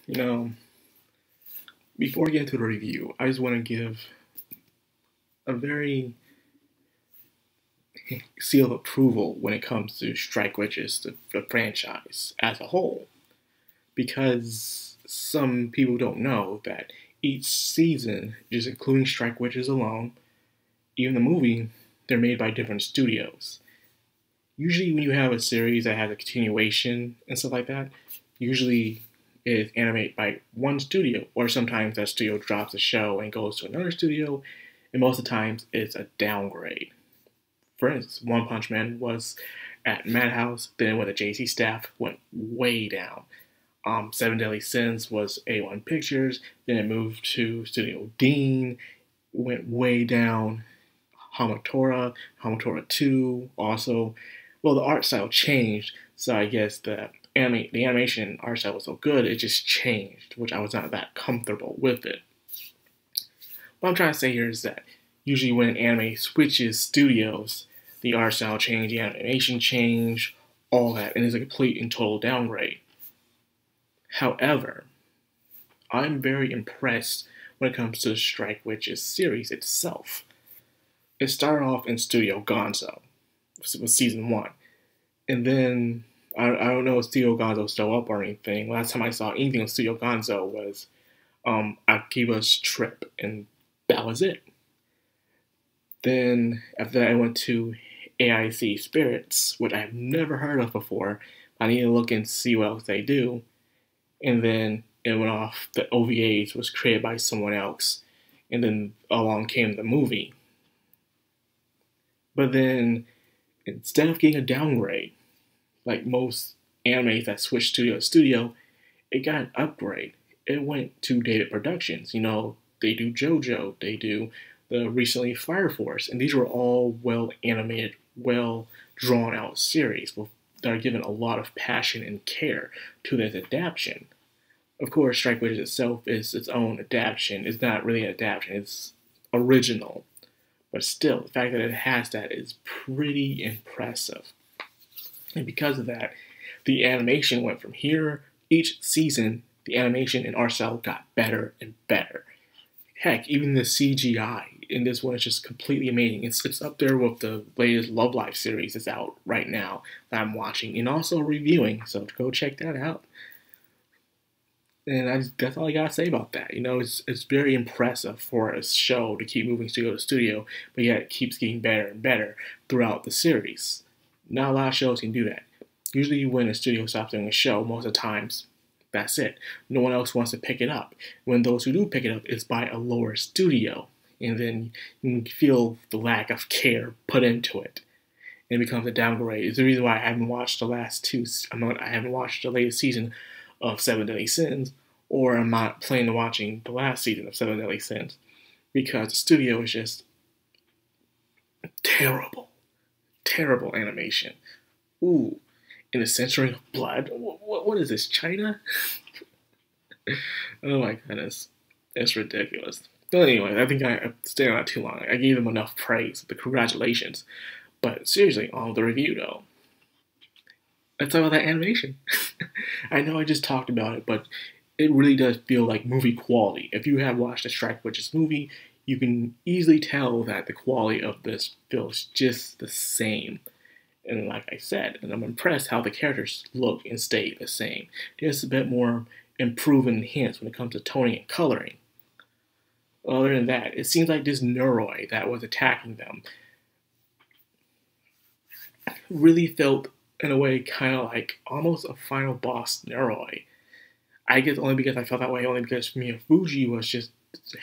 You know, before we get into the review, I just want to give a very seal of approval when it comes to Strike Witches, the franchise as a whole, because some people don't know that each season, just including Strike Witches alone, even the movie, they're made by different studios. Usually, when you have a series that has a continuation and stuff like that, usually it is animated by one studio, or sometimes that studio drops a show and goes to another studio, and most of the times it's a downgrade. For instance, One Punch Man was at Madhouse, then it went to JC Staff, went way down. Seven Deadly Sins was A1 Pictures, then it moved to Studio Dean, went way down. Hamatora 2 also. Well, the art style changed, so I guess the animation art style was so good, it just changed, which I was not that comfortable with it. What I'm trying to say here is that usually when an anime switches studios, the art style change, the animation change, all that, and it's a complete and total downgrade. However, I'm very impressed when it comes to the Strike Witches series itself. It started off in Studio Gonzo, with season 1. And then, I don't know if Studio Gonzo's still up or anything. Last time I saw anything on Studio Gonzo was Akiba's Trip, and that was it. Then, after that, I went to AIC Spirits, which I've never heard of before. I need to look and see what else they do. And then it went off, the OVAs was created by someone else. And then along came the movie. But then, instead of getting a downgrade, like most animes that switch studio to studio, it got an upgrade. It went to David Productions. You know, they do JoJo, they do the recently Fire Force, and these were all well animated, well drawn out series that are given a lot of passion and care to this adaptation. Of course, Strike Witches itself is its own adaptation. It's not really an adaptation, it's original. But still, the fact that it has that is pretty impressive. And because of that, the animation went from here. Each season, the animation and art style got better and better. Heck, even the CGI in this one is just completely amazing. It's up there with the latest Love Live series that's out right now that I'm watching and also reviewing. So go check that out. And that's all I gotta say about that. You know, it's very impressive for a show to keep moving studio to studio, but yet it keeps getting better and better throughout the series. Not a lot of shows can do that. Usually when a studio stops doing a show, most of the times, that's it. No one else wants to pick it up. When those who do pick it up, it's by a lower studio. And then you can feel the lack of care put into it. And it becomes a downgrade. It's the reason why I haven't watched the I haven't watched the latest season of Seven Deadly Sins, or I'm not planning on watching the last season of Seven Deadly Sins, because the studio is just terrible. Terrible animation. Ooh, and the censoring of blood. What is this, China? Oh my goodness. It's ridiculous. But anyway, I think I stayed on that too long. I gave them enough praise. The congratulations. But seriously, on the review though, let's talk about that animation. I know I just talked about it, but it really does feel like movie quality. If you have watched a Strike Witches movie, you can easily tell that the quality of this feels just the same. And like I said, and I'm impressed how the characters look and stay the same. Just a bit more improved and enhanced when it comes to toning and coloring. Other than that, it seems like this Neuroi that was attacking them really felt, in a way, kind of like almost a final boss Neuroi. I guess only because I felt that way, only because Miyafuji was just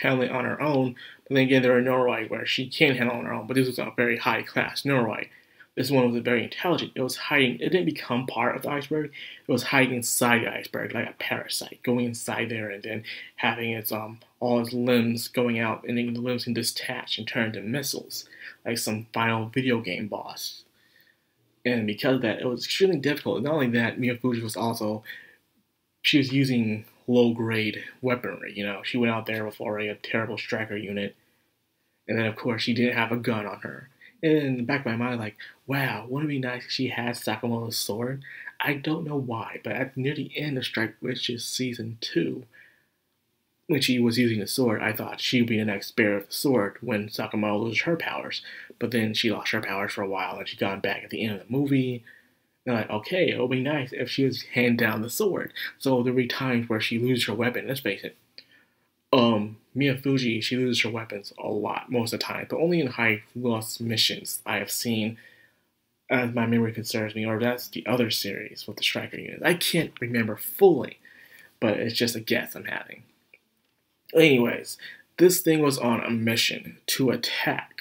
handling it on her own. But then again, there are Neuroi where she can handle on her own, but this was a very high class Neuroi. This one was very intelligent. It was hiding. It didn't become part of the iceberg. It was hiding inside the iceberg like a parasite, going inside there and then having its all its limbs going out, and then the limbs can detach and turn into missiles, like some final video game boss. And because of that, it was extremely difficult. Not only that, Miyafuji was also she was using low-grade weaponry. You know, she went out there with already a terrible striker unit, and then of course she didn't have a gun on her. And in the back of my mind, like, wow, wouldn't it be nice if she had Sakamoto's sword? I don't know why, but at near the end of Strike Witches Season 2, when she was using the sword, I thought she would be the next bearer of the sword when Sakamoto loses her powers. But then she lost her powers for a while, and she got back at the end of the movie. They're like, okay, it would be nice if she was hand down the sword. So there'll be times where she loses her weapon. Let's face it. Miyafuji, she loses her weapons a lot, most of the time, but only in high loss missions I have seen, as my memory concerns me, or that's the other series with the striker units. I can't remember fully, but it's just a guess I'm having. Anyways, this thing was on a mission to attack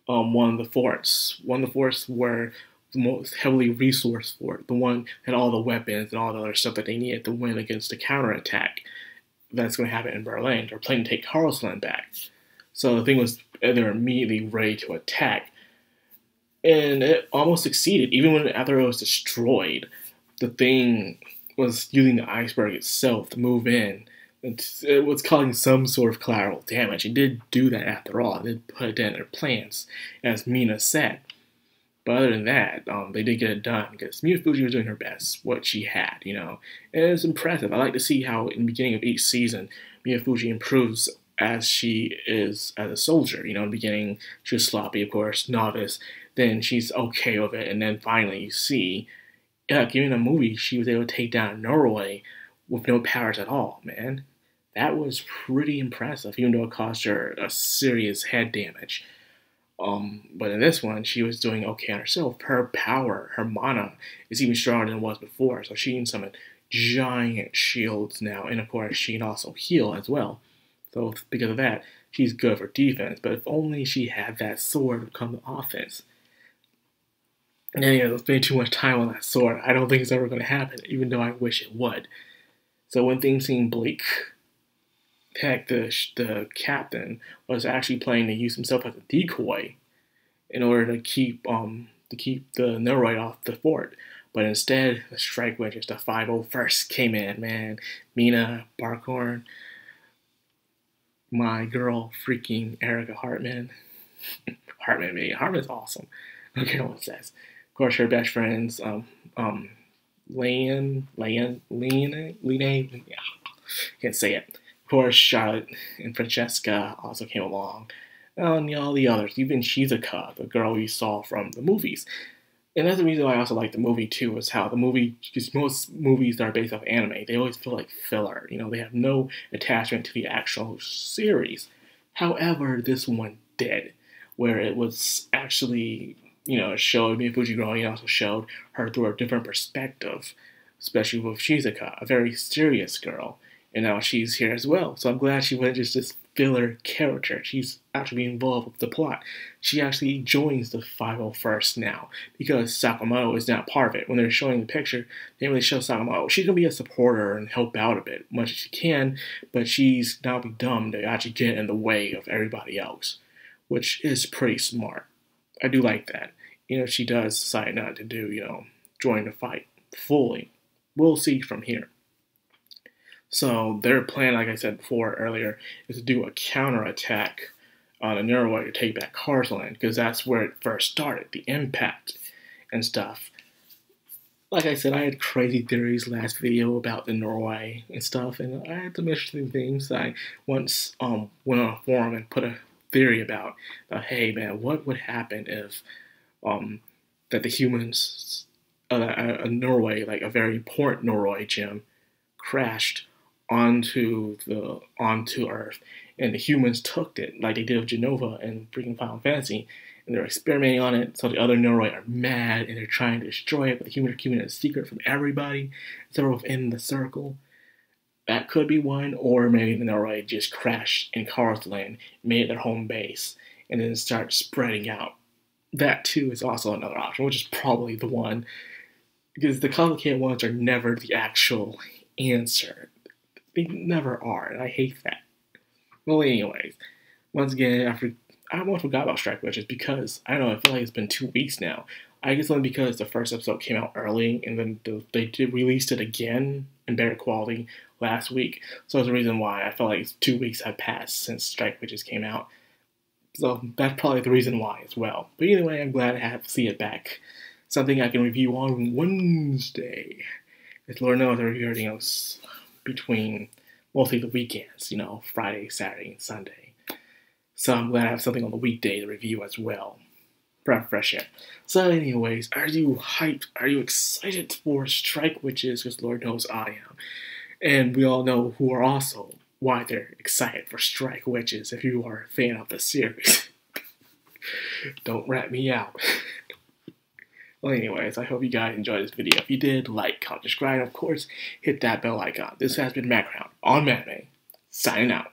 one of the forts. One of the forts were the most heavily resourced fort, the one that had all the weapons and all the other stuff that they needed to win against the counterattack that's going to happen in Berlin. They're planning to take Karlsland back. So the thing was, they're immediately ready to attack. And it almost succeeded. Even after it was destroyed, the thing was using the iceberg itself to move in. It was causing some sort of collateral damage. It did do that after all. It did put it in their plans, as Mina said. But other than that, they did get it done because Miyafuji was doing her best, what she had, you know. And it was impressive. I like to see how in the beginning of each season, Miyafuji improves as she is as a soldier. You know, in the beginning, she was sloppy, of course, novice. Then she's okay with it. And then finally, you see, given a movie, she was able to take down Norway with no powers at all, man. That was pretty impressive, even though it caused her a serious head damage. But in this one, she was doing okay on herself. Her power, her mana, is even stronger than it was before. So she can summon giant shields now. And of course, she can also heal as well. So because of that, she's good for defense. But if only she had that sword to become the offense. And yeah, spending too much time on that sword, I don't think it's ever going to happen, even though I wish it would. So when things seem bleak, heck, the captain was actually planning to use himself as a decoy in order to keep the Norway off the fort. But instead, the Strike Witches, the 501st, came in, man. Mina, Barkhorn, my girl, freaking Erica Hartman. Hartman's awesome. I don't care what it says. Of course, her best friends, Lene, can't say it. Of course, Charlotte and Francesca also came along. And all the others, even Shizuka, the girl we saw from the movies. And that's the reason why I also like the movie, too, is how the movie, because most movies that are based off anime, they always feel like filler. You know, they have no attachment to the actual series. However, this one did, where it was actually, you know, it showed Miyafuji growing, it also showed her through a different perspective, especially with Shizuka, a very serious girl. And now she's here as well. So I'm glad she wasn't just this filler character. She's actually involved with the plot. She actually joins the 501st now because Sakamoto is not part of it. When they're showing the picture, they didn't really show Sakamoto. She's going to be a supporter and help out a bit, much as she can, but she's not be dumb to actually get in the way of everybody else, which is pretty smart. I do like that. You know, she does decide not to do, you know, join the fight fully. We'll see from here. So their plan, like I said before earlier, is to do a counterattack on the Norway to take back Karlsland, because that's where it first started, the impact and stuff. Like I said, I had crazy theories last video about the Norway and stuff, and I had some interesting things. I once went on a forum and put a theory about, hey man, what would happen if that the humans, Norway, like a very important Norway gem, crashed onto Earth, and the humans took it like they did with Genova and freaking Final Fantasy, and they're experimenting on it. So the other Norway are mad and they're trying to destroy it, but the humans are keeping it a secret from everybody, sort of within the circle. That could be one, or maybe the Norway just crashed in Karlsland, made it their home base, and then start spreading out. That too is also another option, which is probably the one, because the complicated ones are never the actual answer. They never are, and I hate that. Well, anyways, once again, I almost forgot about Strike Witches because, I don't know, I feel like it's been 2 weeks now. I guess only because the first episode came out early, and then they released it again in better quality last week. So that's the reason why I felt like 2 weeks have passed since Strike Witches came out. So that's probably the reason why as well. But either way, I'm glad I have to see it back. something I can review on Wednesday. Because Lord knows I review everything else between mostly the weekends, Friday, Saturday, and Sunday. So I'm glad I have something on the weekday to review as well. Fresh air. So anyways, are you hyped? Are you excited for Strike Witches? Because Lord knows I am. And we all know who are also why they're excited for Strike Witches if you are a fan of the series. Don't rat me out. Well, anyways, I hope you guys enjoyed this video. If you did, like, comment, subscribe, and of course, hit that bell icon. This has been Madcrownxox on Madman, signing out.